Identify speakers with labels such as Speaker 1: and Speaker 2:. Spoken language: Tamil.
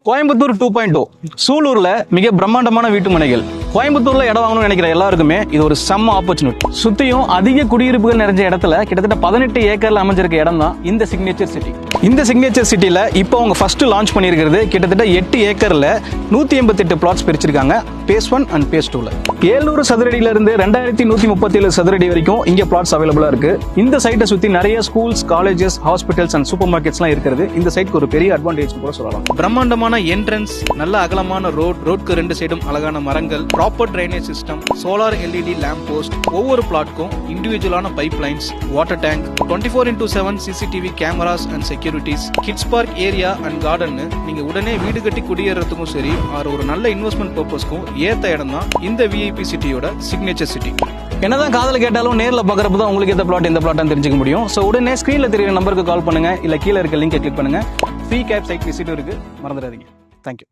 Speaker 1: கோயம்புத்தூர் 2.0 சூலூர்ல மிக பிரம்மாண்டமான வீட்டு மனைகள். கோயம்புத்தூர்ல இடம் வாங்கணும்னு நினைக்கிற எல்லாருக்குமே இது ஒரு செம்ம ஆப்பர்ச்சுனிட்டி. சுத்தியும் அதிக குடியிருப்புகள் நிறைஞ்ச இடத்துல கிட்டத்தட்ட 18 ஏக்கர்ல அமைஞ்சிருக்க இடம் தான் இந்த சிக்னேச்சர் சிட்டி. இந்த சிக்னேச்சர் சிட்டில இப்போ அவங்க ஃபர்ஸ்ட் லான்ச் பண்ணியிருக்கிறது கிட்டத்தட்ட 8 ஏக்கர்ல 188 பிளாட்ஸ் பிரிச்சிருக்காங்க. பேஸ் 1 அண்ட் பேஸ் 2ல 700 சதுரடியில இருந்து 2137 சதுரடி வரைக்கும் இங்க பிளாட்ஸ் அவைலபிளா இருக்கு. இந்த சைட்டை சுத்தி நிறைய schools, colleges, hospitals and super மார்க்கெட்ஸ்லாம் இருக்கிறது இந்த சைட்க்கு ஒரு பெரிய அட்வான்டேஜ் கூட சொல்லலாம். பிரம்மாண்டமான என்ட்ரன்ஸ், நல்ல அகலமான ரோட்க்கு 2 சைடும் அழகான மரங்கள், proper drainage system, solar LED lamp post, ஒவ்வொரு பிளாட்க்கும் இண்டிவிஜுவலான pipe lines, water tank, 24/7 CCTV cameras and securities, kids park area and garden. நீங்க உடனே வீடு கட்டி குடியேறதுக்கும் சரி ஒரு நல்ல இன்வெஸ்ட்மெண்ட் பர்பஸ்க்கும் ஏத்த இடம் தான் இந்த விஐபி சிட்டியோட சிக்னேச்சர் சிட்டி. என்னதான் காதல கேட்டாலும் நேரில் பார்க்கறப்ப தான் உங்களுக்கு எந்த பிளாட் தெரிஞ்சுக்க முடியும். ஸோ உடனே ஸ்கிரீன்ல தெரியுற நம்பருக்கு கால் பண்ணுங்க, இல்ல கீழே இருக்க லிங்கை கிளிக் பண்ணுங்க. ஃப்ரீ கேப் சைட் விசிட் இருக்கு, மறந்துடாதீங்க. தேங்க்யூ.